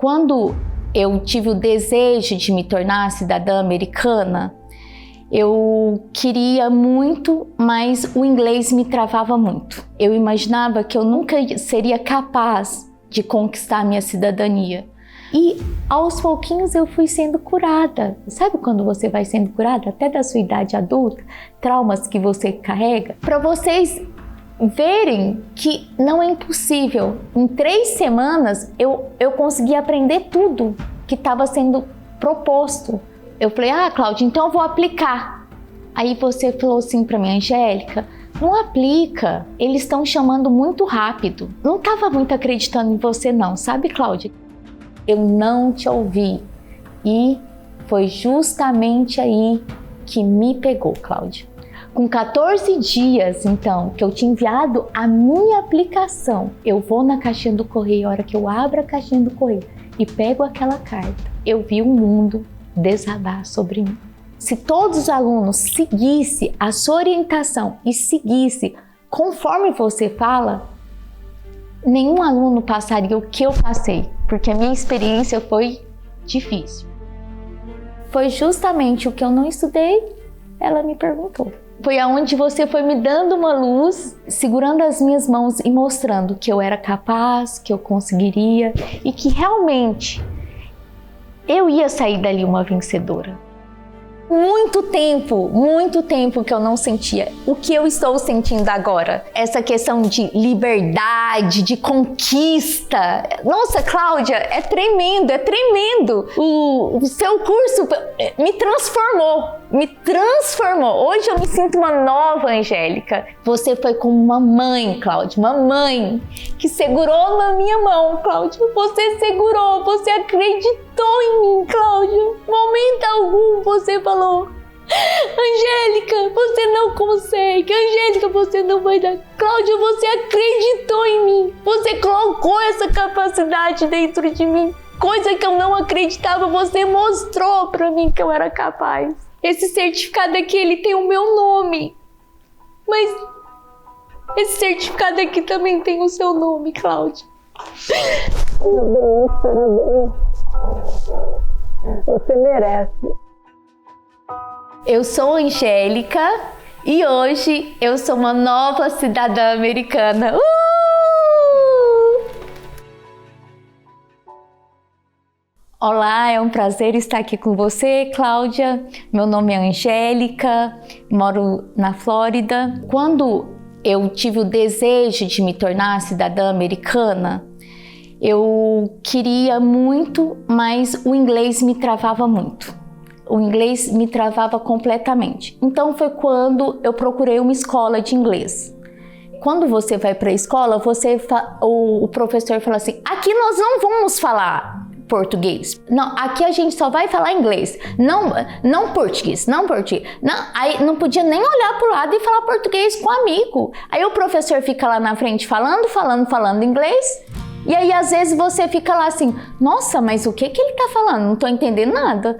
Quando eu tive o desejo de me tornar cidadã americana, eu queria muito, mas o inglês me travava muito. Eu imaginava que eu nunca seria capaz de conquistar a minha cidadania. E aos pouquinhos eu fui sendo curada. Sabe quando você vai sendo curada até da sua idade adulta? Traumas que você carrega? Para vocês verem que não é impossível. Em 3 semanas eu consegui aprender tudo que estava sendo proposto. Eu falei, Cláudia, então eu vou aplicar. Aí você falou assim para mim, Angélica, não aplica, eles estão chamando muito rápido. Não estava muito acreditando em você não, sabe, Cláudia? Eu não te ouvi e foi justamente aí que me pegou, Cláudia. Com 14 dias, então, que eu tinha enviado a minha aplicação, eu vou na caixinha do correio, a hora que eu abro a caixinha do correio e pego aquela carta, eu vi o mundo desabar sobre mim. Se todos os alunos seguissem a sua orientação e seguissem conforme você fala, nenhum aluno passaria o que eu passei, porque a minha experiência foi difícil. Foi justamente o que eu não estudei, ela me perguntou. Foi aonde você foi me dando uma luz, segurando as minhas mãos e mostrando que eu era capaz, que eu conseguiria e que realmente eu ia sair dali uma vencedora. Muito tempo que eu não sentia o que eu estou sentindo agora. Essa questão de liberdade, de conquista. Nossa, Cláudia, é tremendo, é tremendo. O seu curso me transformou. Hoje eu me sinto uma nova Angélica. Você foi como uma mãe, Cláudia, uma mãe que segurou na minha mão, Cláudia. Você segurou, você acreditou em mim, Cláudia. Momento algum você falou, Angélica, você não consegue. Angélica, você não vai dar. Cláudia, você acreditou em mim. Você colocou essa capacidade dentro de mim. Coisa que eu não acreditava, você mostrou pra mim que eu era capaz. Esse certificado aqui, ele tem o meu nome. Mas esse certificado aqui também tem o seu nome, Cláudia. Parabéns. Você merece. Eu sou Angélica e hoje eu sou uma nova cidadã americana. Olá, é um prazer estar aqui com você, Cláudia. Meu nome é Angélica, moro na Flórida. Quando eu tive o desejo de me tornar cidadã americana, eu queria muito, mas o inglês me travava muito. O inglês me travava completamente. Então foi quando eu procurei uma escola de inglês. Quando você vai para a escola, o professor fala assim, aqui nós não vamos falar português. Não, aqui a gente só vai falar inglês. Não português. Não, aí não podia nem olhar para o lado e falar português com um amigo. Aí o professor fica lá na frente falando inglês. E aí às vezes você fica lá assim, nossa, mas o que ele tá falando? Não tô entendendo nada.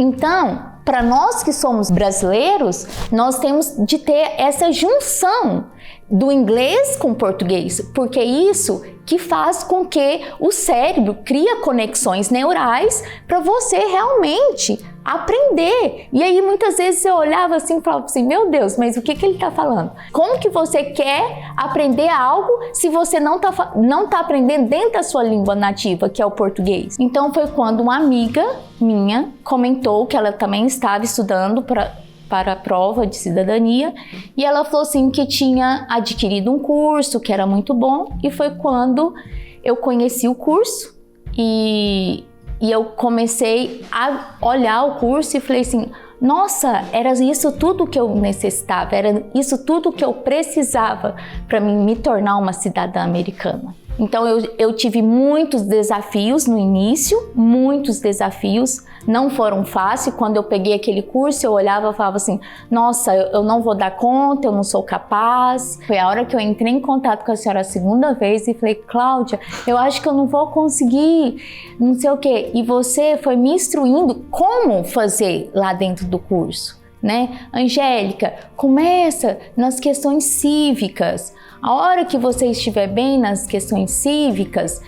Então, para nós que somos brasileiros, nós temos de ter essa junção do inglês com o português, porque é isso que faz com que o cérebro crie conexões neurais para você realmente aprender. E aí muitas vezes eu olhava assim e falava assim, meu Deus, mas o que ele está falando? Como que você quer aprender algo se você não tá aprendendo dentro da sua língua nativa, que é o português? Então foi quando uma amiga minha comentou que ela também estava estudando para a prova de cidadania e ela falou assim que tinha adquirido um curso que era muito bom e foi quando eu conheci o curso e eu comecei a olhar o curso e falei assim, nossa, era isso tudo que eu necessitava, era isso tudo que eu precisava para me tornar uma cidadã americana. Então eu tive muitos desafios no início, muitos desafios, não foram fáceis. Quando eu peguei aquele curso, eu olhava e falava assim, nossa, eu não vou dar conta, eu não sou capaz. Foi a hora que eu entrei em contato com a senhora a segunda vez e falei, Cláudia, eu acho que eu não vou conseguir, não sei o quê. E você foi me instruindo como fazer lá dentro do curso, né? Angélica, começa nas questões cívicas. A hora que você estiver bem nas questões cívicas,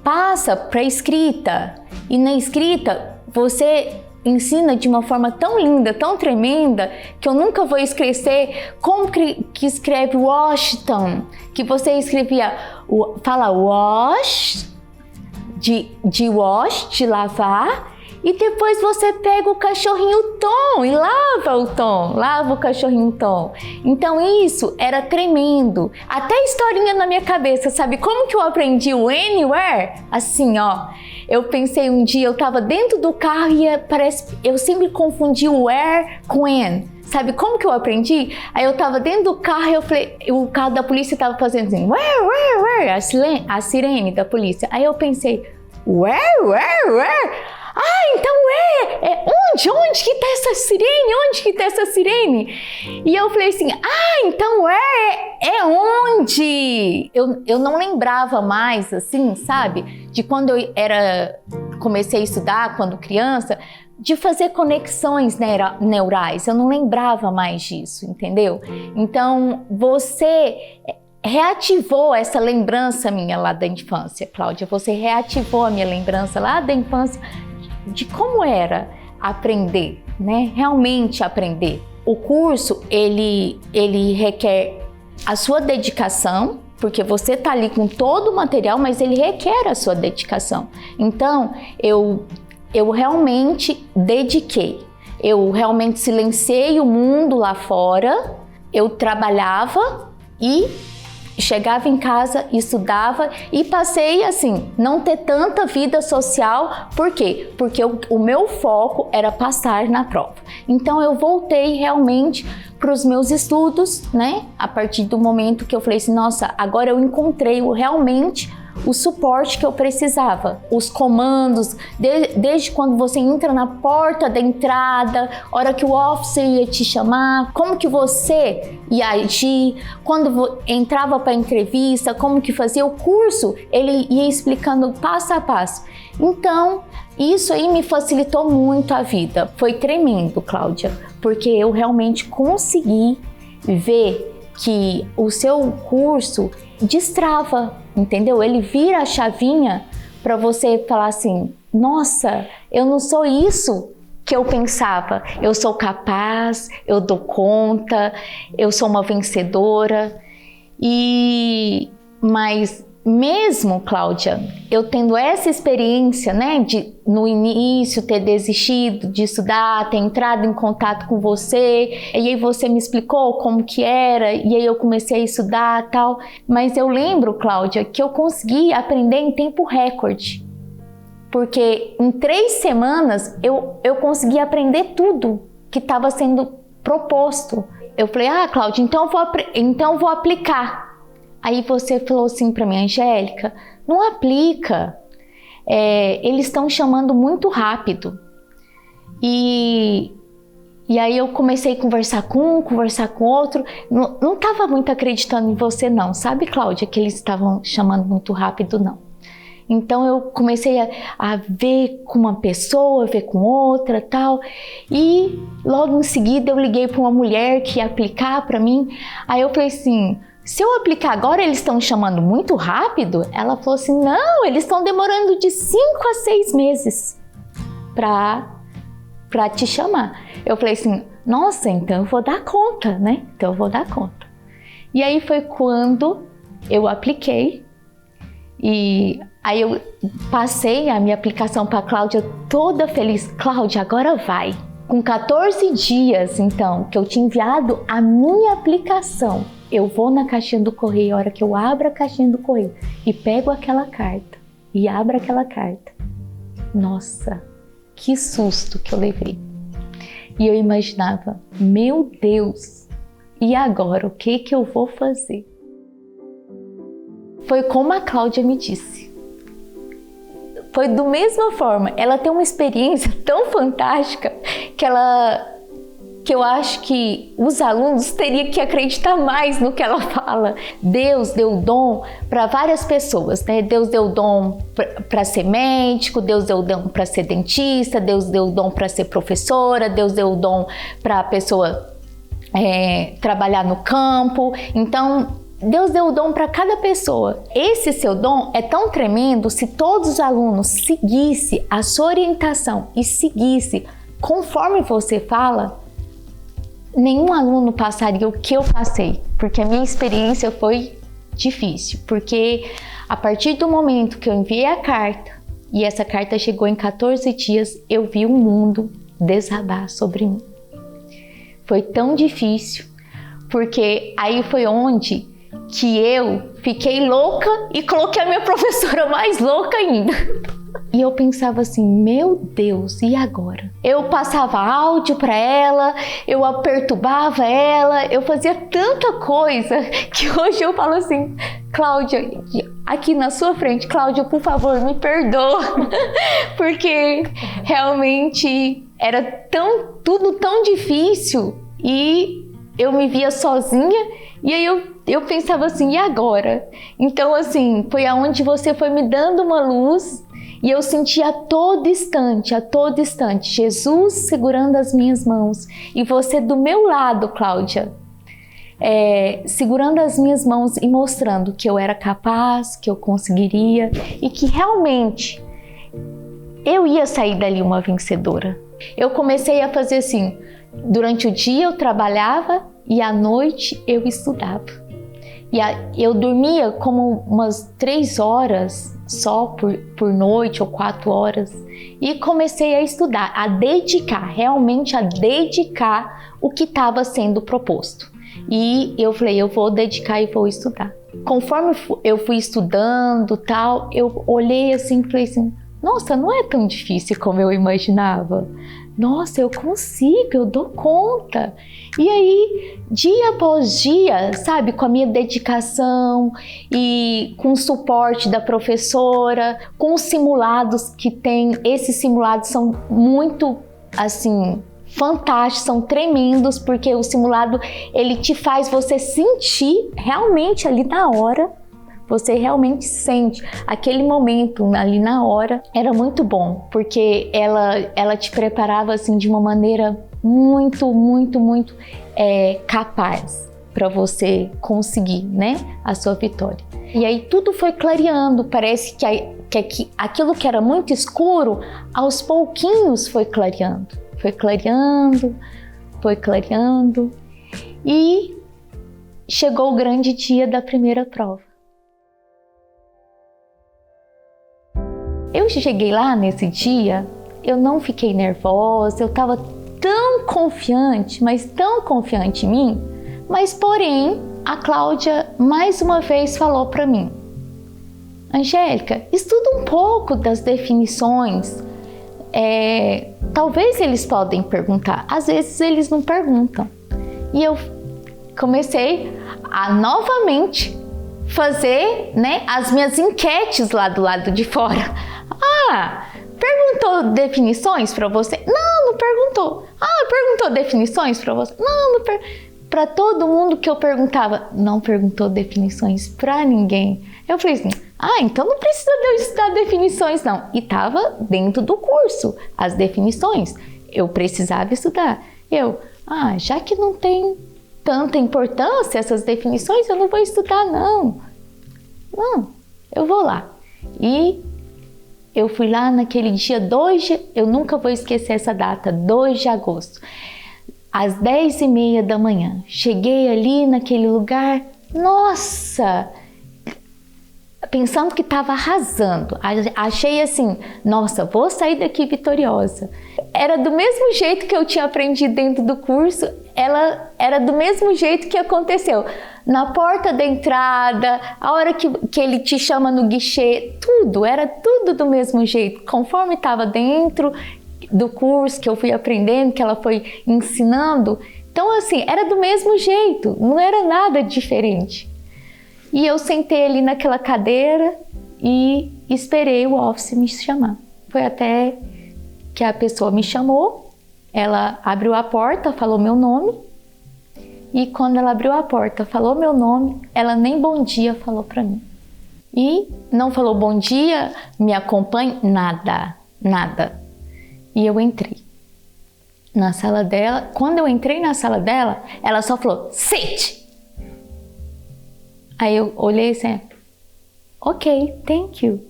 passa para escrita. E na escrita você ensina de uma forma tão linda, tão tremenda, que eu nunca vou esquecer como que escreve Washington, que você escrevia, fala wash, de wash, de lavar, e depois você pega o cachorrinho Tom e lava o cachorrinho Tom. Então isso era tremendo. Até historinha na minha cabeça, sabe como que eu aprendi o anywhere? Assim, ó, eu pensei um dia, eu tava dentro do carro e eu sempre confundi o where com an. Sabe como que eu aprendi? Aí eu tava dentro do carro e eu falei, o carro da polícia tava fazendo assim, where, a sirene da polícia. Aí eu pensei, where? Ah, então onde que tá essa sirene? Onde que tá essa sirene? E eu falei assim, então é onde? Eu não lembrava mais, assim, sabe? De quando eu comecei a estudar, quando criança, de fazer conexões neurais. Eu não lembrava mais disso, entendeu? Então, você reativou essa lembrança minha lá da infância, Cláudia. Você reativou a minha lembrança lá da infância de como era aprender, né? Realmente aprender. O curso, ele requer a sua dedicação, porque você tá ali com todo o material, mas ele requer a sua dedicação. Então, eu realmente dediquei. Eu realmente silenciei o mundo lá fora. Eu trabalhava e chegava em casa, estudava e passei assim, não ter tanta vida social. Por quê? Porque o meu foco era passar na prova. Então eu voltei realmente para os meus estudos, né? A partir do momento que eu falei assim, nossa, agora eu encontrei realmente o suporte que eu precisava, os comandos, desde quando você entra na porta da entrada, hora que o officer ia te chamar, como que você ia agir, quando entrava para a entrevista, como que fazia o curso, ele ia explicando passo a passo. Então, isso aí me facilitou muito a vida. Foi tremendo, Cláudia, porque eu realmente consegui ver que o seu curso destrava, entendeu? Ele vira a chavinha para você falar assim, nossa, eu não sou isso que eu pensava. Eu sou capaz, eu dou conta, eu sou uma vencedora. Mas mesmo, Cláudia, eu tendo essa experiência, né, de no início ter desistido de estudar, ter entrado em contato com você, e aí você me explicou como que era, e aí eu comecei a estudar e tal, mas eu lembro, Cláudia, que eu consegui aprender em tempo recorde, porque em 3 semanas eu consegui aprender tudo que estava sendo proposto. Eu falei, Cláudia, então eu vou aplicar. Aí você falou assim para mim, Angélica, não aplica, eles estão chamando muito rápido. E aí eu comecei a conversar com um, conversar com outro, não estava muito acreditando em você não, sabe, Cláudia, que eles estavam chamando muito rápido, não. Então eu comecei a ver com uma pessoa, ver com outra, tal, e logo em seguida eu liguei para uma mulher que ia aplicar para mim. Aí eu falei assim, se eu aplicar agora, eles estão chamando muito rápido? Ela falou assim, não, eles estão demorando de 5 a 6 meses para te chamar. Eu falei assim, nossa, então eu vou dar conta, né? Então eu vou dar conta. E aí foi quando eu apliquei e aí eu passei a minha aplicação para a Cláudia toda feliz. Cláudia, agora vai. Com 14 dias, então, que eu tinha enviado a minha aplicação, eu vou na caixinha do correio, a hora que eu abro a caixinha do correio e pego aquela carta e abro aquela carta. Nossa, que susto que eu levei. E eu imaginava, meu Deus, e agora o que eu vou fazer? Foi como a Cláudia me disse. Foi da mesma forma, ela tem uma experiência tão fantástica que eu acho que os alunos teriam que acreditar mais no que ela fala. Deus deu dom para várias pessoas, né? Deus deu dom para ser médico, Deus deu dom para ser dentista, Deus deu dom para ser professora, Deus deu dom para a pessoa trabalhar no campo. Então, Deus deu o dom para cada pessoa. Esse seu dom é tão tremendo, se todos os alunos seguissem a sua orientação e seguissem conforme você fala, nenhum aluno passaria o que eu passei, porque a minha experiência foi difícil, porque a partir do momento que eu enviei a carta, e essa carta chegou em 14 dias, eu vi o mundo desabar sobre mim. Foi tão difícil, porque aí foi onde que eu fiquei louca e coloquei a minha professora mais louca ainda. E eu pensava assim, meu Deus, e agora? Eu passava áudio para ela, eu a perturbava ela, eu fazia tanta coisa que hoje eu falo assim, Cláudia, aqui na sua frente, Cláudia, por favor, me perdoa, porque realmente era tudo tão difícil e eu me via sozinha e aí eu pensava assim, e agora? Então assim, foi aonde você foi me dando uma luz e eu sentia a todo instante, Jesus segurando as minhas mãos e você do meu lado, Cláudia, segurando as minhas mãos e mostrando que eu era capaz, que eu conseguiria e que realmente eu ia sair dali uma vencedora. Eu comecei a fazer assim, durante o dia eu trabalhava e à noite eu estudava. E eu dormia como umas 3 horas só por noite ou 4 horas e comecei a estudar, realmente a dedicar o que estava sendo proposto. E eu falei, eu vou dedicar e vou estudar. Conforme eu fui estudando tal, eu olhei assim e falei assim, nossa, não é tão difícil como eu imaginava. Nossa, eu consigo, eu dou conta. E aí, dia após dia, sabe, com a minha dedicação e com o suporte da professora, com os simulados que tem, esses simulados são muito, assim, fantásticos, são tremendos, porque o simulado, ele te faz você sentir realmente ali na hora, você realmente sente aquele momento ali na hora. Era muito bom, porque ela te preparava assim de uma maneira muito capaz para você conseguir, né, a sua vitória. E aí tudo foi clareando, parece que aquilo que era muito escuro, aos pouquinhos foi clareando, e chegou o grande dia da primeira prova. Eu cheguei lá nesse dia, eu não fiquei nervosa, eu estava tão confiante, mas tão confiante em mim, mas porém a Cláudia mais uma vez falou para mim, Angélica, estuda um pouco das definições, talvez eles podem perguntar, às vezes eles não perguntam. E eu comecei a novamente fazer, né, as minhas enquetes lá do lado de fora. Perguntou definições para você? Não perguntou. Perguntou definições para você? Não para todo mundo que eu perguntava, não perguntou definições para ninguém. Eu falei assim, então não precisa de eu estudar definições não. E estava dentro do curso, as definições. Eu precisava estudar. Já que não tem tanta importância essas definições, eu não vou estudar não. Não, eu vou lá. E eu fui lá naquele dia, eu nunca vou esquecer essa data, 2 de agosto, às 10h30 da manhã. Cheguei ali naquele lugar, nossa, pensando que estava arrasando. Achei assim, nossa, vou sair daqui vitoriosa. Era do mesmo jeito que eu tinha aprendido dentro do curso, era do mesmo jeito que aconteceu. Na porta da entrada, a hora que ele te chama no guichê, era tudo do mesmo jeito. Conforme estava dentro do curso que eu fui aprendendo, que ela foi ensinando. Então assim, era do mesmo jeito, não era nada diferente. E eu sentei ali naquela cadeira e esperei o office me chamar. Foi até que a pessoa me chamou, ela abriu a porta, falou meu nome. E quando ela abriu a porta, falou meu nome, ela nem bom dia falou para mim. E não falou bom dia, me acompanhe, nada. E eu entrei na sala dela. Quando eu entrei na sala dela, ela só falou, sit! Aí eu olhei assim, ok, thank you.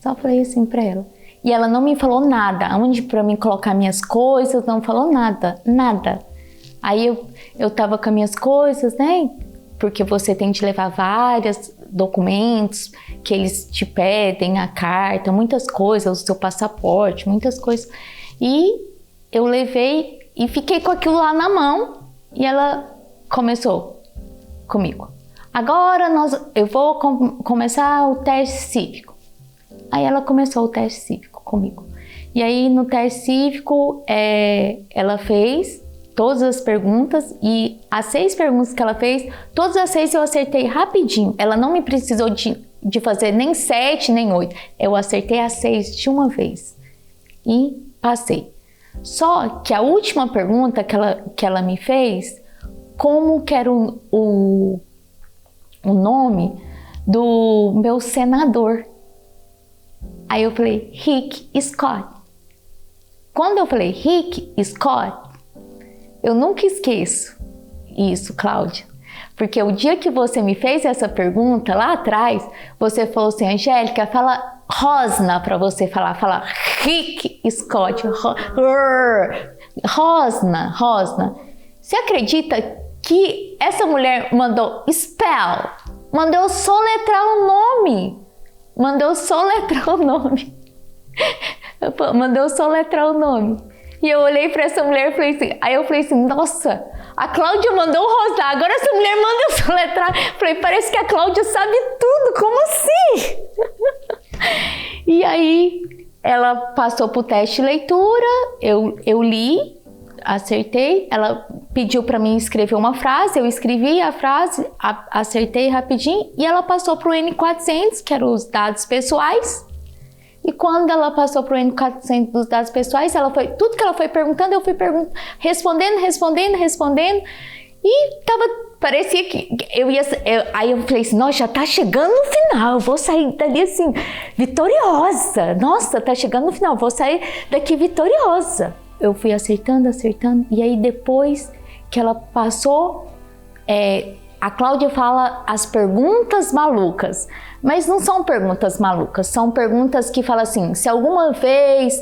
Só falei assim pra ela. E ela não me falou nada, onde pra mim colocar minhas coisas, não falou nada, nada. Aí eu tava com as minhas coisas, né? Porque você tem de levar vários documentos que eles te pedem, a carta, muitas coisas, o seu passaporte, muitas coisas. E eu levei e fiquei com aquilo lá na mão e ela começou comigo. Agora eu vou começar o teste cívico. Aí ela começou o teste cívico comigo. E aí no teste cívico ela fez todas as perguntas e as 6 perguntas que ela fez, todas as 6 eu acertei rapidinho. Ela não me precisou de fazer nem 7, nem 8. Eu acertei as 6 de uma vez e passei. Só que a última pergunta que ela me fez, como que era o nome do meu senador? Aí eu falei, Rick Scott. Quando eu falei Rick Scott, eu nunca esqueço isso, Cláudia. Porque o dia que você me fez essa pergunta lá atrás, você falou assim, Angélica, fala Rosna para você falar. Fala Rick Scott. Rosna. Você acredita que essa mulher mandou spell? Mandou soletrar o nome. Mandou soletrar o nome. E eu olhei para essa mulher e falei assim, aí eu falei assim, nossa, a Cláudia mandou rosnar, agora essa mulher manda eu soletrar. Falei, parece que a Cláudia sabe tudo, como assim? E aí ela passou pro teste de leitura, eu li, acertei, ela pediu para mim escrever uma frase, eu escrevi a frase, acertei rapidinho e ela passou pro N400, que eram os dados pessoais. E quando ela passou pro N400 dos dados pessoais, tudo que ela foi perguntando, eu fui respondendo. E parecia que aí eu falei assim, nossa, já tá chegando no final, eu vou sair dali assim, vitoriosa. Nossa, tá chegando no final, vou sair daqui vitoriosa. Eu fui acertando, e aí depois que ela passou, a Cláudia fala as perguntas malucas, mas não são perguntas malucas, são perguntas que falam assim, se alguma vez,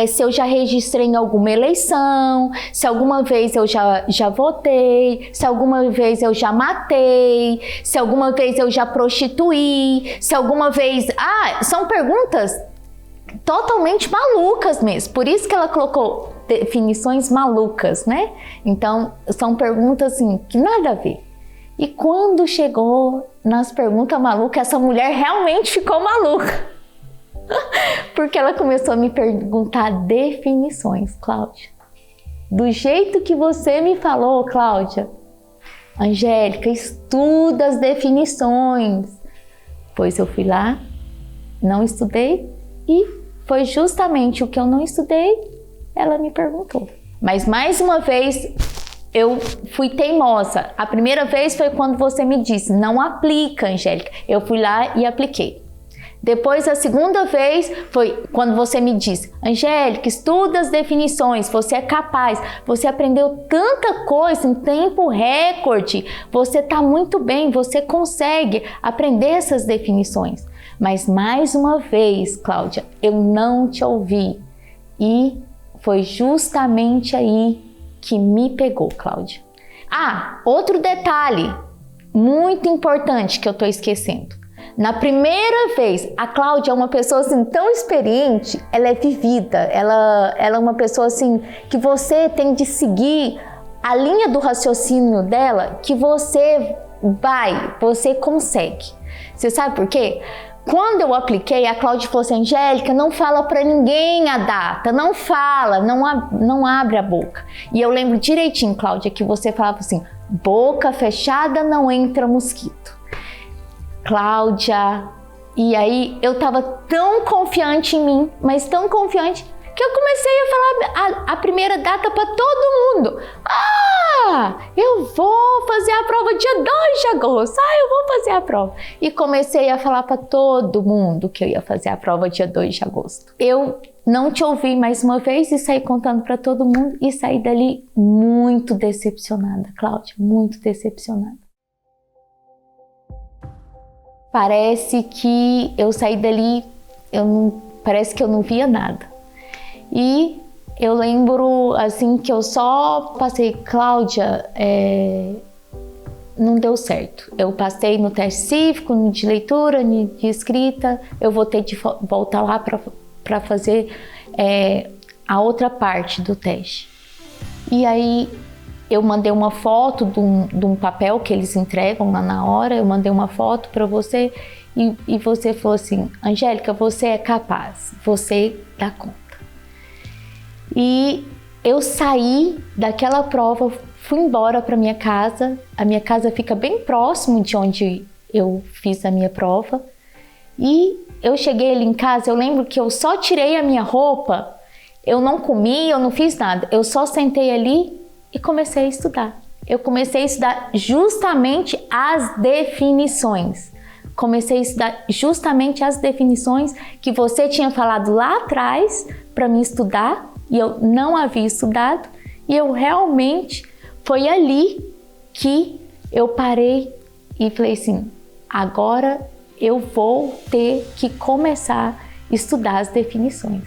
se eu já registrei em alguma eleição, se alguma vez eu já votei, se alguma vez eu já matei, se alguma vez eu já prostituí, se alguma vez... são perguntas totalmente malucas mesmo, por isso que ela colocou definições malucas, né? Então, são perguntas assim, que nada a ver. E quando chegou nas perguntas malucas, essa mulher realmente ficou maluca. Porque ela começou a me perguntar definições, Cláudia. Do jeito que você me falou, Cláudia, Angélica, estuda as definições. Pois eu fui lá, não estudei e foi justamente o que eu não estudei, ela me perguntou. Mas mais uma vez, eu fui teimosa. A primeira vez foi quando você me disse, não aplica, Angélica. Eu fui lá e apliquei. Depois, a segunda vez foi quando você me disse, Angélica, estuda as definições, você é capaz, você aprendeu tanta coisa em tempo recorde, você está muito bem, você consegue aprender essas definições. Mas mais uma vez, Cláudia, eu não te ouvi. E foi justamente aí que me pegou, Cláudia. Outro detalhe muito importante que eu tô esquecendo. Na primeira vez, a Cláudia é uma pessoa assim tão experiente, ela é vivida, ela é uma pessoa assim que você tem de seguir a linha do raciocínio dela, que você consegue. Você sabe por quê? Quando eu apliquei, a Cláudia falou assim, Angélica, não fala para ninguém a data, não fala, não abre a boca. E eu lembro direitinho, Cláudia, que você falava assim, boca fechada não entra mosquito. Cláudia, e aí eu tava tão confiante em mim, mas tão confiante, que eu comecei a falar a primeira data para todo mundo. Eu vou fazer a prova dia 2 de agosto. Eu vou fazer a prova. E comecei a falar para todo mundo que eu ia fazer a prova dia 2 de agosto. Eu não te ouvi mais uma vez e saí contando para todo mundo e saí dali muito decepcionada, Cláudia, muito decepcionada. parece que eu saí dali, parece que eu não via nada. E eu lembro assim que eu só passei, Cláudia, não deu certo. Eu passei no teste cívico, no de leitura, de escrita, eu vou ter de voltar lá para fazer a outra parte do teste. E aí eu mandei uma foto de um papel que eles entregam lá na hora, eu mandei uma foto para você e você falou assim, Angélica, você é capaz, você dá conta. E eu saí daquela prova, fui embora para minha casa, a minha casa fica bem próximo de onde eu fiz a minha prova, e eu cheguei ali em casa, eu lembro que eu só tirei a minha roupa, eu não comi, eu não fiz nada, eu só sentei ali e comecei a estudar. Eu comecei a estudar justamente as definições. Comecei a estudar justamente as definições que você tinha falado lá atrás para mim estudar e eu não havia estudado. E eu realmente, foi ali que eu parei e falei assim, agora eu vou ter que começar a estudar as definições.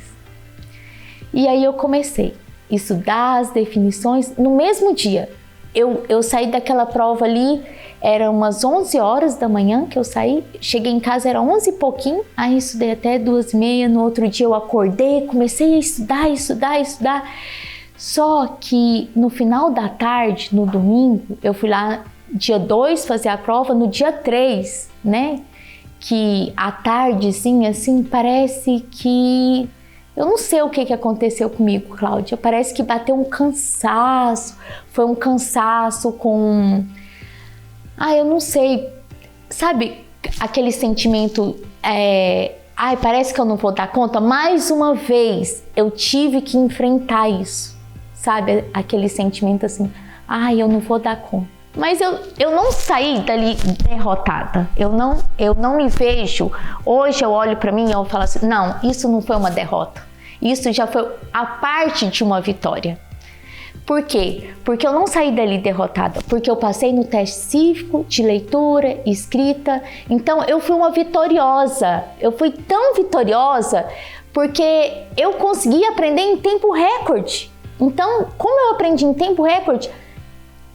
E aí eu comecei a estudar as definições no mesmo dia. Eu saí daquela prova ali, era umas 11 horas da manhã que eu saí, cheguei em casa, era 11 e pouquinho, aí estudei até 2h30, no outro dia eu acordei, comecei a estudar. Só que no final da tarde, no domingo, eu fui lá dia 2 fazer a prova, no dia 3, né? Que à tardezinha, assim, parece que... Eu não sei o que aconteceu comigo, Cláudia. Parece que bateu um cansaço. Foi um cansaço com... eu não sei. Sabe aquele sentimento... parece que eu não vou dar conta. Mais uma vez, eu tive que enfrentar isso. Sabe? Aquele sentimento assim... eu não vou dar conta. Mas eu não saí dali derrotada. Eu não me vejo. Hoje eu olho para mim e eu falo assim, não, isso não foi uma derrota. Isso já foi a parte de uma vitória. Por quê? Porque eu não saí dali derrotada. Porque eu passei no teste cívico, de leitura, escrita. Então eu fui uma vitoriosa. Eu fui tão vitoriosa porque eu consegui aprender em tempo recorde. Então, como eu aprendi em tempo recorde,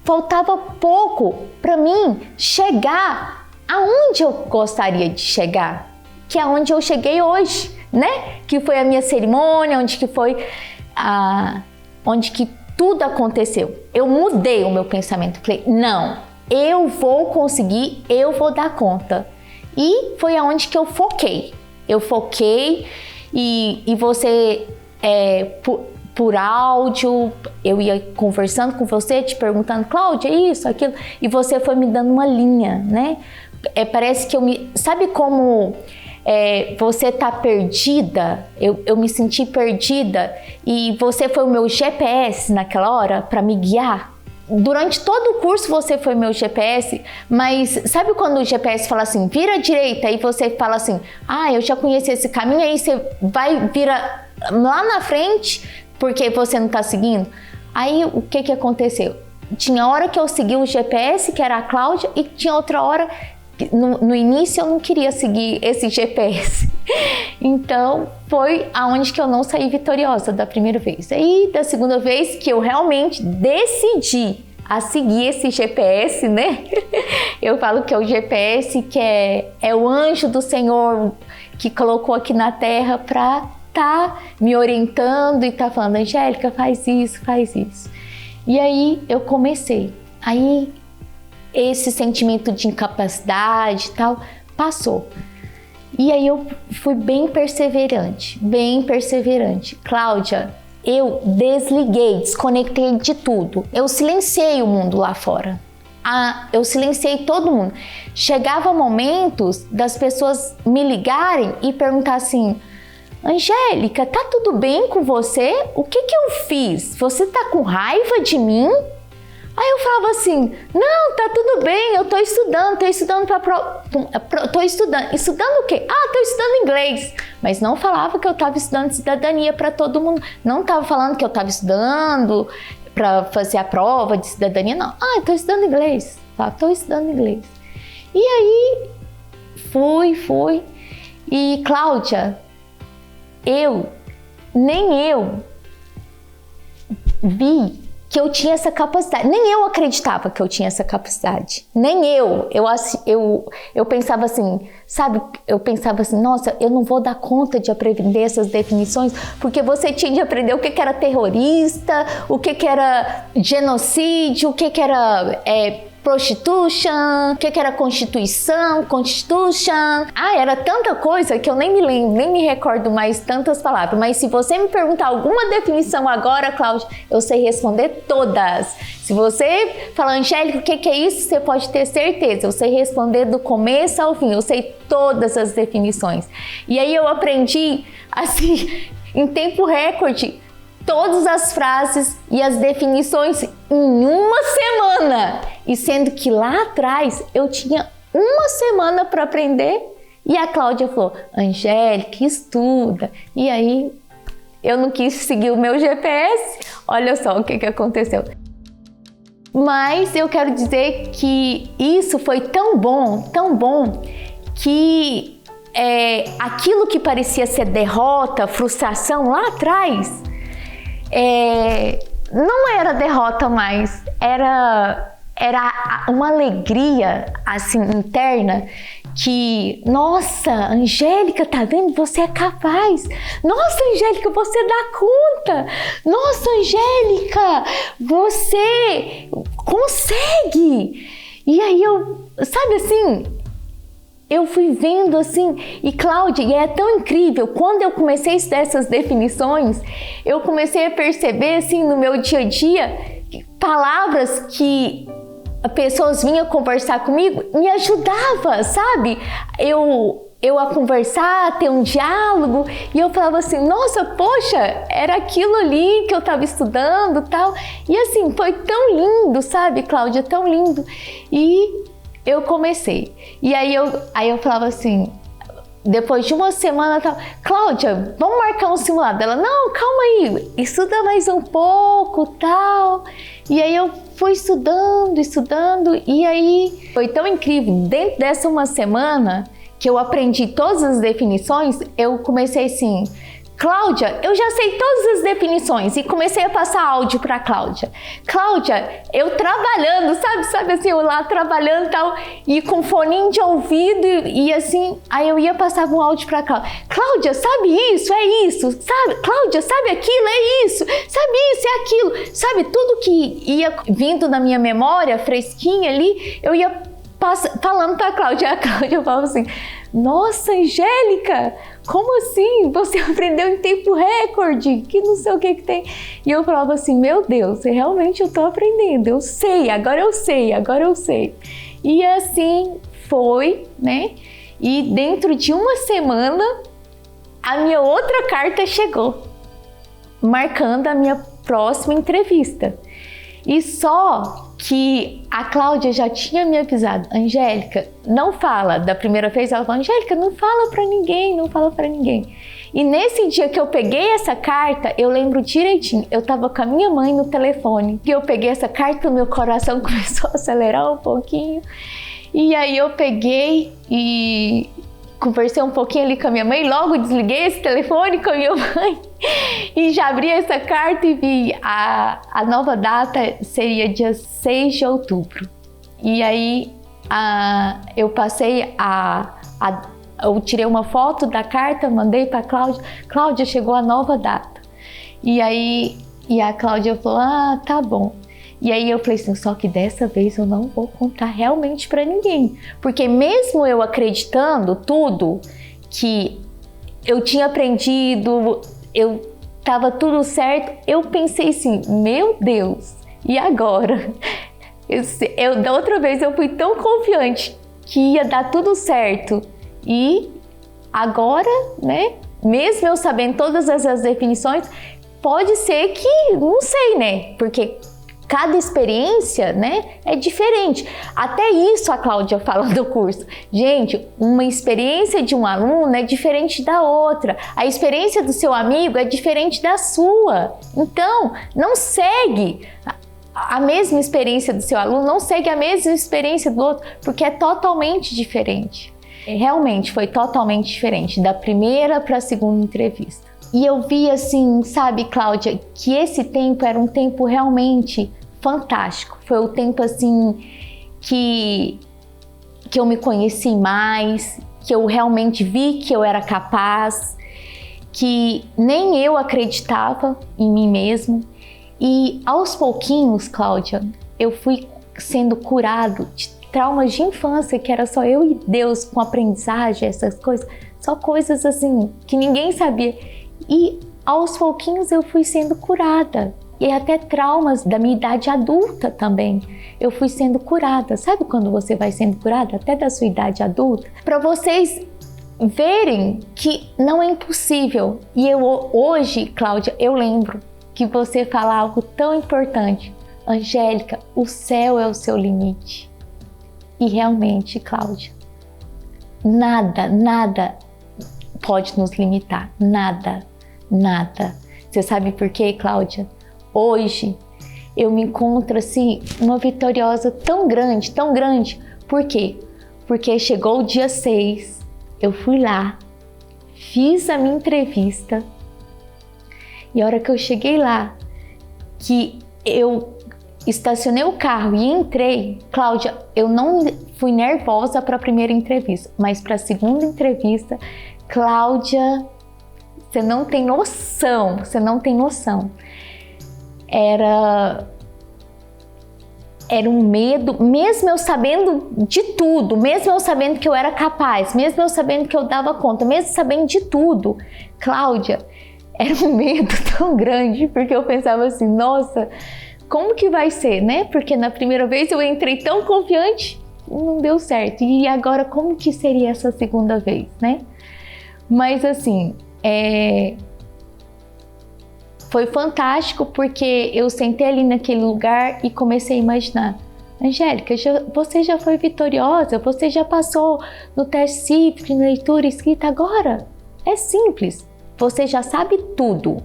faltava pouco para mim chegar aonde eu gostaria de chegar, que é onde eu cheguei hoje, né? Que foi a minha cerimônia, onde que tudo aconteceu. Eu mudei o meu pensamento, falei, não, eu vou conseguir, eu vou dar conta. E foi aonde que eu foquei. Eu foquei e você... por áudio, eu ia conversando com você, te perguntando, Cláudia, isso, aquilo, e você foi me dando uma linha, né? Parece que sabe como você tá perdida? Eu me senti perdida e você foi o meu GPS naquela hora para me guiar. Durante todo o curso você foi meu GPS, mas sabe quando o GPS fala assim, vira à direita, e você fala assim, eu já conheci esse caminho, aí você vai virar lá na frente, porque você não está seguindo. Aí o que aconteceu? Tinha hora que eu segui o GPS, que era a Cláudia, e tinha outra hora, no início eu não queria seguir esse GPS. Então foi aonde que eu não saí vitoriosa da primeira vez. Aí da segunda vez que eu realmente decidi a seguir esse GPS, né? Eu falo que é o GPS, que é o anjo do Senhor que colocou aqui na terra para tá me orientando e tá falando, Angélica, faz isso. E aí eu comecei. Aí esse sentimento de incapacidade e tal passou. E aí eu fui bem perseverante. Cláudia, eu desconectei de tudo. Eu silenciei o mundo lá fora. Eu silenciei todo mundo. Chegava momentos das pessoas me ligarem e perguntar assim, Angélica, tá tudo bem com você? O que eu fiz? Você tá com raiva de mim? Aí eu falava assim, não, tá tudo bem, eu tô estudando pra prova. Tô estudando. Estudando o quê? Tô estudando inglês. Mas não falava que eu tava estudando cidadania para todo mundo. Não tava falando que eu tava estudando para fazer a prova de cidadania, não. Eu tô estudando inglês. Tô estudando inglês. E aí fui. E Cláudia, nem eu vi que eu tinha essa capacidade. Nem eu acreditava que eu tinha essa capacidade. Nem eu. Eu pensava assim, sabe? Eu pensava assim, nossa, eu não vou dar conta de aprender essas definições, porque você tinha de aprender o que era terrorista, o que era genocídio, o que era prostitution, o que era constituição, constitution. Era tanta coisa que eu nem me lembro, nem me recordo mais tantas palavras. Mas se você me perguntar alguma definição agora, Cláudia, eu sei responder todas. Se você falar, Angélica, o que é isso? Você pode ter certeza. Eu sei responder do começo ao fim. Eu sei todas as definições. E aí eu aprendi, assim, em tempo recorde, todas as frases e as definições em uma semana. E sendo que lá atrás eu tinha uma semana para aprender e a Cláudia falou, Angélica, estuda. E aí eu não quis seguir o meu GPS. Olha só o que aconteceu. Mas eu quero dizer que isso foi tão bom, que aquilo que parecia ser derrota, frustração lá atrás, não era derrota mais, era uma alegria assim interna que, nossa, Angélica, tá vendo? Você é capaz. Nossa, Angélica, você dá conta. Nossa, Angélica, você consegue. E aí sabe assim, eu fui vendo assim, e Cláudia, e é tão incrível, quando eu comecei a estudar essas definições, eu comecei a perceber assim no meu dia a dia, palavras que pessoas vinham conversar comigo, me ajudava, sabe? Eu a conversar, a ter um diálogo, e eu falava assim, nossa, poxa, era aquilo ali que eu estava estudando, tal. E assim, foi tão lindo, sabe, Cláudia, tão lindo. E eu comecei. E aí eu falava assim, depois de uma semana, tal, Cláudia, vamos marcar um simulado. Ela, não, calma aí, estuda mais um pouco, tal. E aí eu fui estudando, e aí foi tão incrível. Dentro dessa uma semana que eu aprendi todas as definições, eu comecei assim, Cláudia, eu já sei todas as definições, e comecei a passar áudio para Cláudia. Cláudia, eu trabalhando, sabe assim, eu lá trabalhando e tal, e com foninho de ouvido e assim, aí eu ia passar um áudio para Cláudia. Cláudia, sabe isso? É isso. Sabe? Cláudia, sabe aquilo? É isso. Sabe isso? É aquilo. Sabe, tudo que ia vindo na minha memória, fresquinha ali, eu ia falando para a Cláudia. A Cláudia falava assim, nossa, Angélica, como assim? Você aprendeu em tempo recorde, que não sei o que tem. E eu falava assim, meu Deus, realmente eu estou aprendendo, eu sei. E assim foi, né? E dentro de uma semana, a minha outra carta chegou, marcando a minha próxima entrevista. E só que a Cláudia já tinha me avisado, Angélica, não fala. Da primeira vez ela falou, Angélica, não fala pra ninguém. E nesse dia que eu peguei essa carta, eu lembro direitinho, eu tava com a minha mãe no telefone, e eu peguei essa carta, meu coração começou a acelerar um pouquinho, e aí eu peguei e conversei um pouquinho ali com a minha mãe, logo desliguei esse telefone com a minha mãe e já abri essa carta e vi a nova data seria dia 6 de outubro. E aí eu passei eu tirei uma foto da carta, mandei para Cláudia. Cláudia, chegou a nova data. E aí a Cláudia falou, tá bom. E aí eu falei assim, só que dessa vez eu não vou contar realmente para ninguém. Porque mesmo eu acreditando tudo que eu tinha aprendido, tava tudo certo, eu pensei assim, meu Deus, e agora? Da outra vez eu fui tão confiante que ia dar tudo certo. E agora, né, mesmo eu sabendo todas essas definições, pode ser que, não sei, né, porque cada experiência, né, é diferente. Até isso a Cláudia fala do curso. Gente, uma experiência de um aluno é diferente da outra. A experiência do seu amigo é diferente da sua. Então, não segue a mesma experiência do seu aluno, não segue a mesma experiência do outro, porque é totalmente diferente. Realmente foi totalmente diferente da primeira para a segunda entrevista. E eu vi assim, sabe, Cláudia, que esse tempo era um tempo realmente fantástico. Foi o tempo assim que eu me conheci mais, que eu realmente vi que eu era capaz, que nem eu acreditava em mim mesmo. E aos pouquinhos, Cláudia, eu fui sendo curado de traumas de infância, que era só eu e Deus com aprendizagem, essas coisas, só coisas assim que ninguém sabia. E aos pouquinhos eu fui sendo curada. E até traumas da minha idade adulta também. Eu fui sendo curada. Sabe quando você vai sendo curada? Até da sua idade adulta. Para vocês verem que não é impossível. E eu hoje, Cláudia, eu lembro que você fala algo tão importante. Angélica, o céu é o seu limite. E realmente, Cláudia, nada pode nos limitar. Nada. Você sabe por quê, Cláudia? Hoje eu me encontro assim, uma vitoriosa tão grande. Por quê? Porque chegou o dia 6, eu fui lá, fiz a minha entrevista e a hora que eu cheguei lá, que eu estacionei o carro e entrei, Cláudia, eu não fui nervosa para a primeira entrevista, mas para a segunda entrevista, Cláudia, você não tem noção. Era um medo, mesmo eu sabendo de tudo, mesmo eu sabendo que eu era capaz, mesmo eu sabendo que eu dava conta, mesmo sabendo de tudo, Cláudia, era um medo tão grande, porque eu pensava assim, nossa, como que vai ser, né? Porque na primeira vez eu entrei tão confiante, não deu certo, e agora como que seria essa segunda vez, né? Mas assim, foi fantástico porque eu sentei ali naquele lugar e comecei a imaginar. Angélica, você já foi vitoriosa, você já passou no teste CIFRE, na leitura escrita, agora é simples, você já sabe tudo.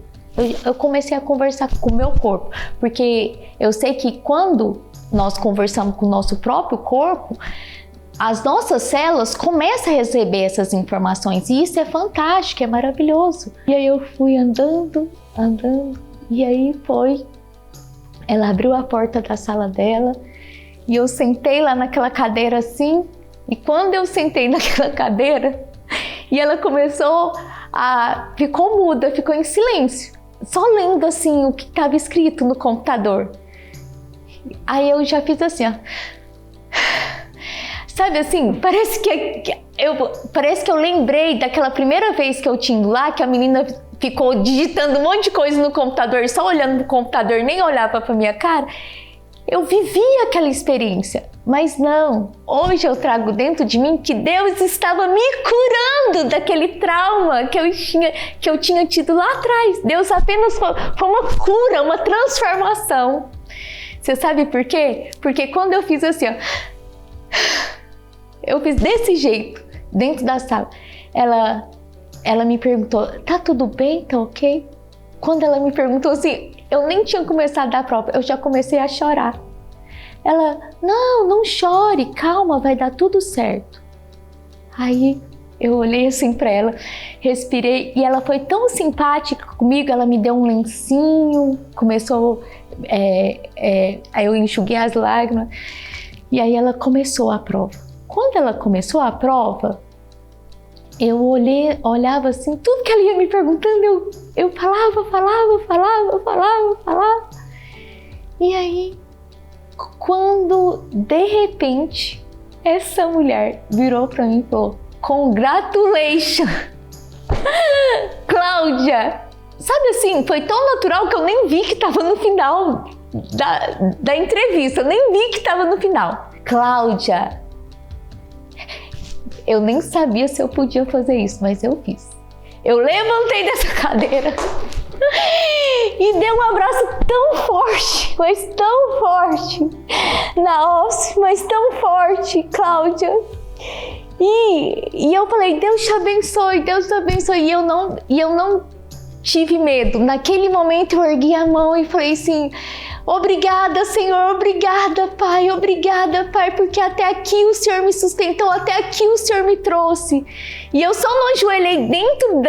Eu comecei a conversar com o meu corpo, porque eu sei que quando nós conversamos com o nosso próprio corpo, as nossas células começam a receber essas informações e isso é fantástico, é maravilhoso. E aí eu fui andando e aí ela abriu a porta da sala dela e eu sentei lá naquela cadeira assim, e quando eu sentei naquela cadeira e ela ficou muda, ficou em silêncio, só lendo assim o que estava escrito no computador. Aí eu já fiz assim, ó. Sabe assim, parece que eu lembrei daquela primeira vez que eu tinha ido lá, que a menina ficou digitando um monte de coisa no computador, só olhando pro computador, nem olhava pra minha cara. Eu vivi aquela experiência, mas não, hoje eu trago dentro de mim que Deus estava me curando daquele trauma que eu tinha tido lá atrás. Deus apenas foi uma cura, uma transformação. Você sabe por quê? Porque quando eu fiz assim, ó, eu fiz desse jeito, dentro da sala. Ela me perguntou, tá tudo bem? Tá ok? Quando ela me perguntou assim, eu nem tinha começado a prova, eu já comecei a chorar. Ela, não chore, calma, vai dar tudo certo. Aí eu olhei assim pra ela, respirei e ela foi tão simpática comigo, ela me deu um lencinho, começou, aí eu enxuguei as lágrimas e aí ela começou a prova. Quando ela começou a prova, eu olhava assim, tudo que ela ia me perguntando, eu falava. E aí, quando de repente, essa mulher virou pra mim e falou, congratulations! Cláudia! Sabe assim, foi tão natural que eu nem vi que tava no final da entrevista, eu nem vi que tava no final. Cláudia! Eu nem sabia se eu podia fazer isso, mas eu fiz. Eu levantei dessa cadeira e dei um abraço tão forte, mas tão forte, na Alce, mas tão forte, Cláudia. E eu falei, Deus te abençoe, Deus te abençoe. E eu não tive medo. Naquele momento eu ergui a mão e falei assim, Obrigada, Senhor, obrigada, Pai, porque até aqui o Senhor me sustentou, até aqui o Senhor me trouxe. E eu só não ajoelhei dentro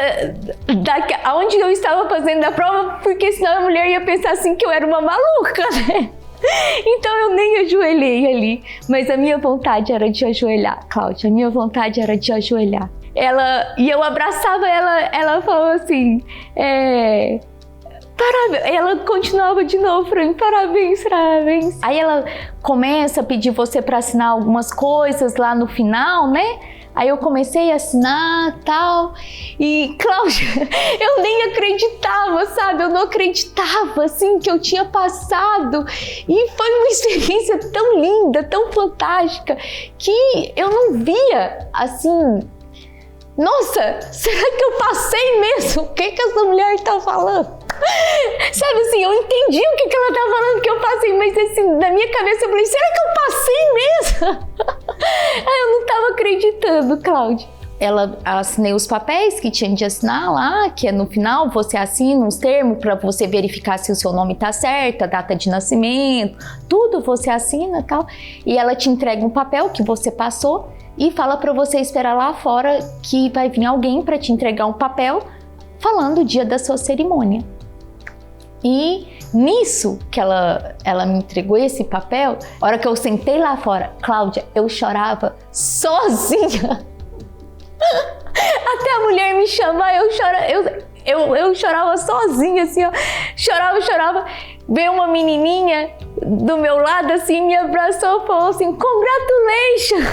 onde eu estava fazendo a prova, porque senão a mulher ia pensar assim que eu era uma maluca, né? Então eu nem ajoelhei ali, mas a minha vontade era de ajoelhar, Cláudia, a minha vontade era de ajoelhar. E eu abraçava ela falou assim, parabéns. Ela continuava de novo pra mim, parabéns. Aí ela começa a pedir você para assinar algumas coisas lá no final, né? Aí eu comecei a assinar tal, e Cláudia, eu nem acreditava, sabe? Eu não acreditava, assim, que eu tinha passado. E foi uma experiência tão linda, tão fantástica, que eu não via, assim, nossa, será que eu passei mesmo? O que essa mulher tá falando? Sabe assim, eu entendi o que ela tá falando que eu passei, mas assim, na minha cabeça eu falei, será que eu passei mesmo? Eu não tava acreditando, Cláudia. Assinei os papéis que tinha de assinar lá, que é no final, você assina uns termos para você verificar se o seu nome tá certo, a data de nascimento, tudo você assina e tal. E ela te entrega um papel que você passou e fala para você esperar lá fora que vai vir alguém para te entregar um papel falando o dia da sua cerimônia. E nisso que ela me entregou esse papel, a hora que eu sentei lá fora, Cláudia, eu chorava sozinha. Até a mulher me chamar, eu chorava sozinha, assim, ó. Chorava. Veio uma menininha do meu lado, assim, me abraçou e falou assim, congratulations,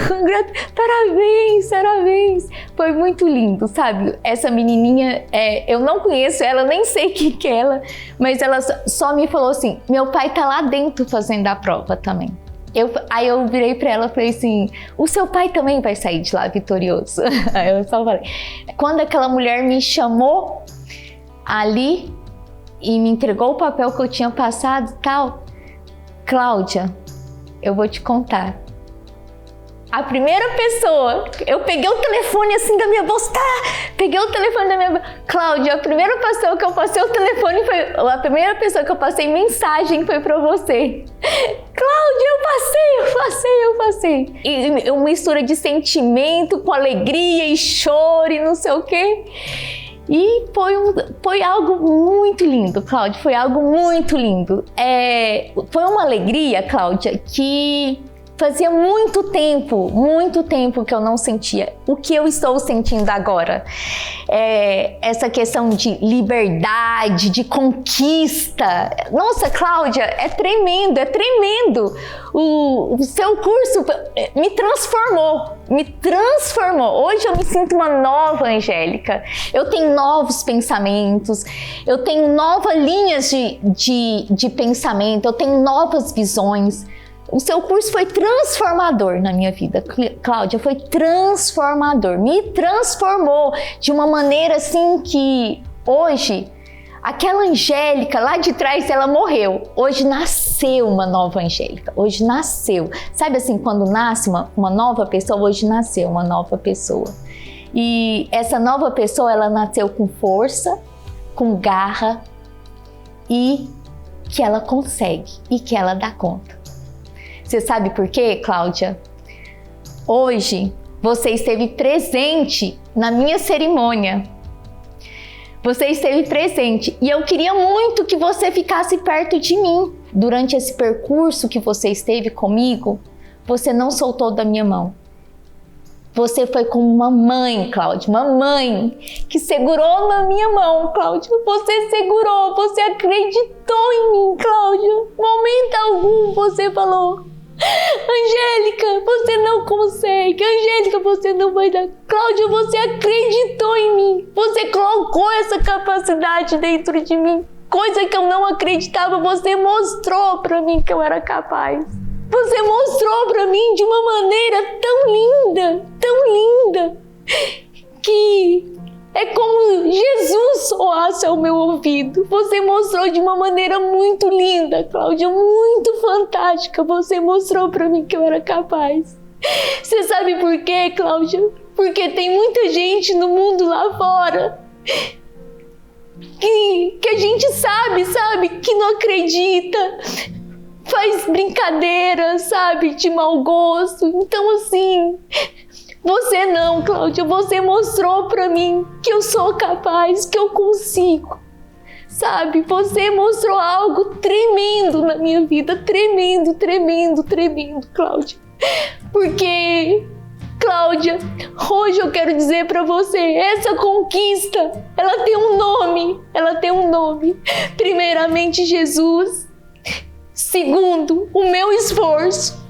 parabéns. Foi muito lindo, sabe? Essa menininha, eu não conheço ela, nem sei quem que é ela, mas ela só me falou assim, meu pai tá lá dentro fazendo a prova também. Aí eu virei pra ela e falei assim, o seu pai também vai sair de lá vitorioso. Aí eu só falei. Quando aquela mulher me chamou ali e me entregou o papel que eu tinha passado e tal, Cláudia, eu vou te contar. A primeira pessoa, eu peguei o telefone assim da minha bolsa, peguei o telefone da minha bolsa. Cláudia, a primeira pessoa que eu passei o telefone foi, a primeira pessoa que eu passei mensagem foi pra você. Cláudia, eu passei. E uma mistura de sentimento com alegria e choro e não sei o quê. E foi algo muito lindo, Cláudia, foi algo muito lindo. Foi uma alegria, Cláudia, que fazia muito tempo que eu não sentia. O que eu estou sentindo agora? Essa questão de liberdade, de conquista. Nossa, Cláudia, é tremendo. O seu curso me transformou. Hoje eu me sinto uma nova Angélica. Eu tenho novos pensamentos, eu tenho novas linhas de pensamento, eu tenho novas visões. O seu curso foi transformador na minha vida, Cláudia, foi transformador, me transformou de uma maneira assim que hoje, aquela Angélica lá de trás, ela morreu, hoje nasceu uma nova Angélica, hoje nasceu, sabe assim, quando nasce uma nova pessoa, hoje nasceu uma nova pessoa. E essa nova pessoa, ela nasceu com força, com garra e que ela consegue e que ela dá conta. Você sabe por quê, Cláudia? Hoje você esteve presente na minha cerimônia. Você esteve presente e eu queria muito que você ficasse perto de mim. Durante esse percurso que você esteve comigo, você não soltou da minha mão. Você foi como uma mãe, Cláudia, uma mãe que segurou na minha mão, Cláudia. Você segurou, você acreditou em mim, Cláudia. Momento algum você falou, Angélica, você não consegue. Angélica, você não vai dar. Cláudia, você acreditou em mim. Você colocou essa capacidade dentro de mim. Coisa que eu não acreditava, você mostrou pra mim que eu era capaz. Você mostrou pra mim de uma maneira tão linda, que é como Jesus soasse ao meu ouvido. Você mostrou de uma maneira muito linda, Cláudia, muito fantástica. Você mostrou pra mim que eu era capaz. Você sabe por quê, Cláudia? Porque tem muita gente no mundo lá fora que a gente sabe, que não acredita, faz brincadeira, sabe, de mau gosto. Então, assim, você não, Cláudia, você mostrou pra mim que eu sou capaz, que eu consigo, sabe? Você mostrou algo tremendo na minha vida, tremendo, tremendo, tremendo, Cláudia. Porque, Cláudia, hoje eu quero dizer pra você, essa conquista, ela tem um nome, Primeiramente, Jesus. Segundo, o meu esforço.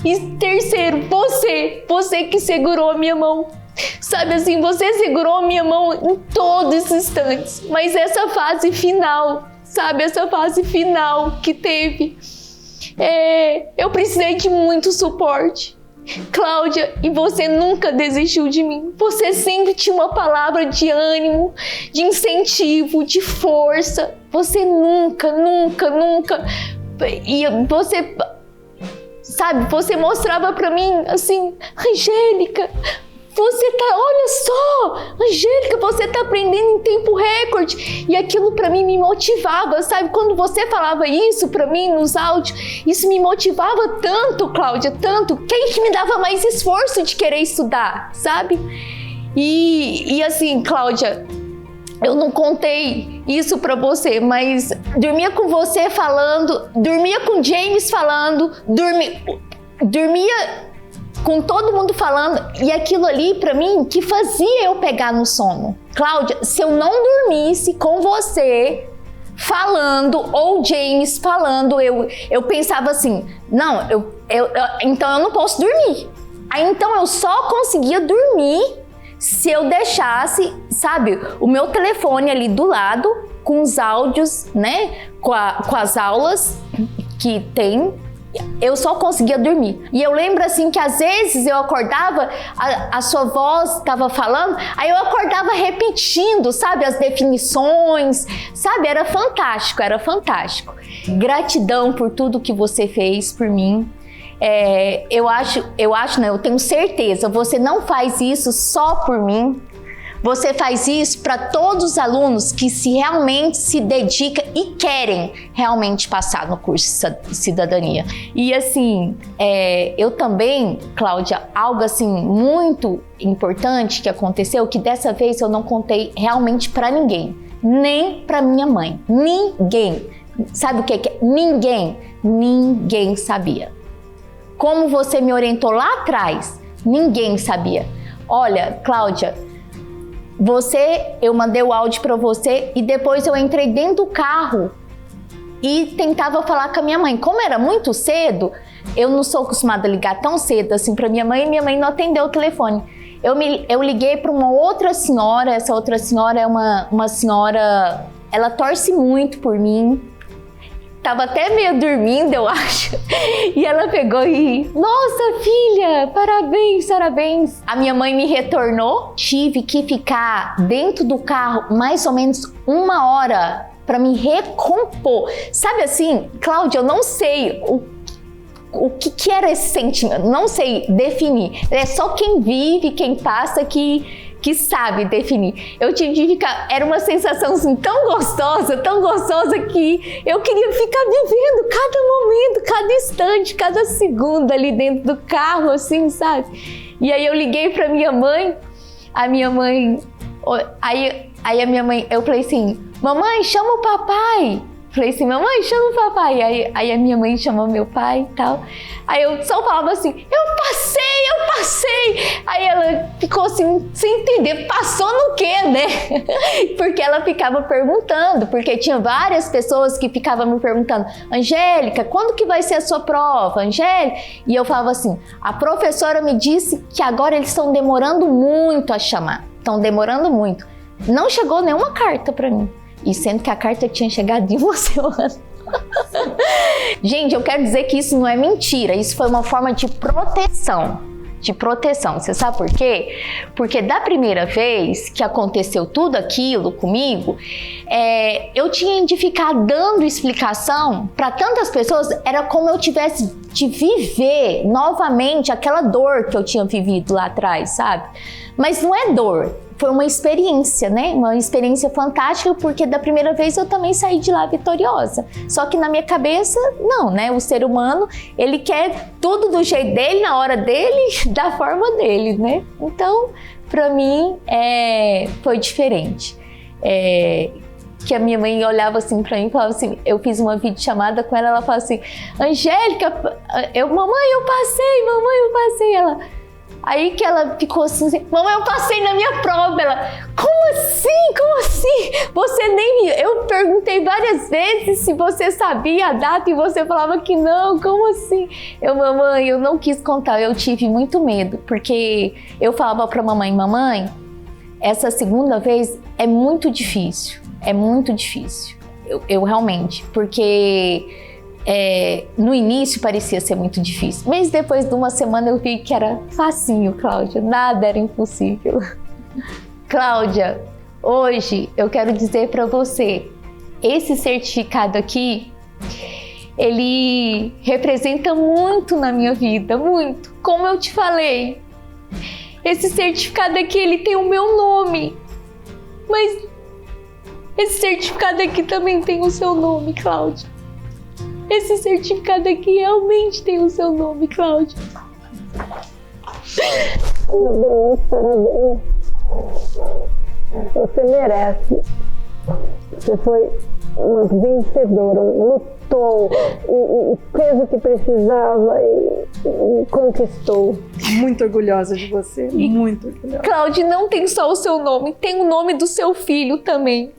E terceiro, você que segurou a minha mão. Sabe assim, você segurou a minha mão em todos os instantes. Mas essa fase final, sabe, essa fase final que teve, eu precisei de muito suporte. Cláudia, e você nunca desistiu de mim. Você sempre tinha uma palavra de ânimo, de incentivo, de força. Você nunca. E você, sabe, você mostrava pra mim assim, Angélica, olha só, Angélica, você tá aprendendo em tempo recorde. E aquilo pra mim me motivava, sabe? Quando você falava isso pra mim nos áudios, isso me motivava tanto, Cláudia, tanto, que me dava mais esforço de querer estudar, sabe? E assim, Cláudia, eu não contei isso pra você, mas dormia com você falando, dormia com James falando, dormia com todo mundo falando, e aquilo ali pra mim que fazia eu pegar no sono. Cláudia, se eu não dormisse com você falando ou James falando, eu pensava assim, não, então eu não posso dormir. Aí então eu só conseguia dormir se eu deixasse, sabe, o meu telefone ali do lado com os áudios, né, com as aulas que tem. Eu só conseguia dormir. E eu lembro assim que às vezes eu acordava, a sua voz estava falando, aí eu acordava repetindo, sabe, as definições, sabe, era fantástico. Gratidão por tudo que você fez por mim. Eu tenho certeza, você não faz isso só por mim. Você faz isso para todos os alunos que realmente se dedicam e querem realmente passar no curso de cidadania. E assim, eu também, Cláudia, algo assim muito importante que aconteceu, que dessa vez eu não contei realmente para ninguém, nem para minha mãe, ninguém. Sabe o que é? Ninguém sabia. Como você me orientou lá atrás, ninguém sabia. Olha, Cláudia, eu mandei o áudio para você e depois eu entrei dentro do carro e tentava falar com a minha mãe. Como era muito cedo, eu não sou acostumada a ligar tão cedo assim para minha mãe, e minha mãe não atendeu o telefone. Eu liguei para uma outra senhora, essa outra senhora é uma senhora, ela torce muito por mim. Tava até meio dormindo, eu acho. E ela pegou e... Nossa, filha, parabéns. A minha mãe me retornou. Tive que ficar dentro do carro mais ou menos 1 hora para me recompor. Sabe assim, Cláudia, eu não sei o que era esse sentimento. Não sei definir. É só quem vive, quem passa que sabe definir. Eu tive que ficar, era uma sensação assim, tão gostosa que eu queria ficar vivendo cada momento, cada instante, cada segundo ali dentro do carro, assim, sabe? E aí eu liguei pra minha mãe, aí a minha mãe, eu falei assim, mamãe, chama o papai. Falei assim, mamãe, chama o papai. Aí a minha mãe chamou meu pai e tal. Aí eu só falava assim, eu passei. Aí ela ficou assim, sem entender, passou no quê, né? Porque ela ficava perguntando, porque tinha várias pessoas que ficavam me perguntando, Angélica, quando que vai ser a sua prova, Angélica? E eu falava assim, a professora me disse que agora eles estão demorando muito a chamar. Estão demorando muito. Não chegou nenhuma carta pra mim. E sendo que a carta tinha chegado em uma semana. Gente, eu quero dizer que isso não é mentira. Isso foi uma forma de proteção. Você sabe por quê? Porque da primeira vez que aconteceu tudo aquilo comigo, eu tinha de ficar dando explicação para tantas pessoas. Era como eu tivesse de viver novamente aquela dor que eu tinha vivido lá atrás, sabe? Mas não é dor. foi uma experiência, né? Uma experiência fantástica, porque da primeira vez eu também saí de lá vitoriosa. Só que na minha cabeça, não, né? O ser humano, ele quer tudo do jeito dele, na hora dele, da forma dele, né? Então, para mim, foi diferente. Que a minha mãe olhava assim pra mim e falava assim, eu fiz uma videochamada com ela falava assim, Angélica, mamãe, eu passei, ela... Aí que ela ficou assim, mamãe, eu passei na minha prova, ela, como assim? Você nem... Eu perguntei várias vezes se você sabia a data e você falava que não, como assim? Mamãe, eu não quis contar, eu tive muito medo, porque eu falava pra mamãe, essa segunda vez é muito difícil, eu realmente, porque... no início parecia ser muito difícil, mas depois de uma semana eu vi que era facinho, Cláudia, nada era impossível. Cláudia, hoje eu quero dizer para você, esse certificado aqui, ele representa muito na minha vida, muito, como eu te falei. Esse certificado aqui, ele tem o meu nome, mas esse certificado aqui também tem o seu nome, Cláudia. Esse certificado aqui realmente tem o seu nome, Cláudia. Parabéns. Você merece. Você foi uma vencedora, lutou e fez o que precisava e conquistou. Muito orgulhosa de você, muito orgulhosa. Cláudia, não tem só o seu nome, tem o nome do seu filho também.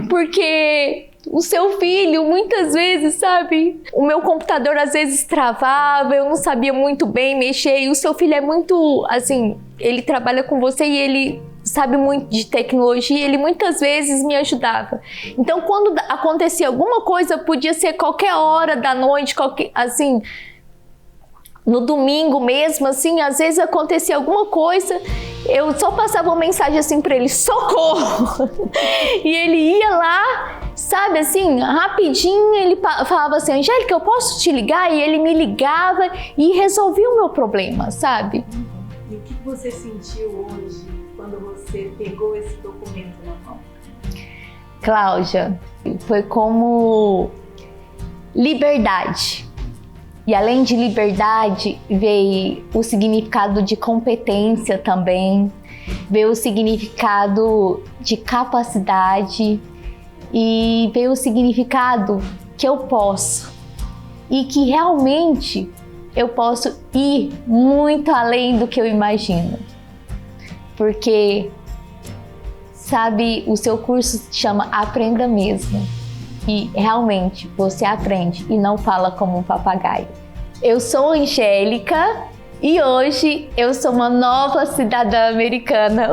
Porque... o seu filho, muitas vezes, sabe? O meu computador às vezes travava, eu não sabia muito bem mexer. E o seu filho é muito, assim, ele trabalha com você e ele sabe muito de tecnologia, ele muitas vezes me ajudava. Então, quando acontecia alguma coisa, podia ser qualquer hora da noite, assim... no domingo mesmo, assim, às vezes acontecia alguma coisa, eu só passava uma mensagem assim pra ele, socorro! E ele ia lá, sabe, assim, rapidinho, ele falava assim, Angélica, eu posso te ligar? E ele me ligava e resolvia o meu problema, sabe? E o que você sentiu hoje quando você pegou esse documento na mão? Cláudia, foi como liberdade. E além de liberdade, veio o significado de competência também, veio o significado de capacidade e veio o significado que eu posso e que realmente eu posso ir muito além do que eu imagino. Porque, sabe, o seu curso se chama Aprenda Mesmo. E realmente você aprende e não fala como um papagaio. Eu sou Angélica e hoje eu sou uma nova cidadã americana.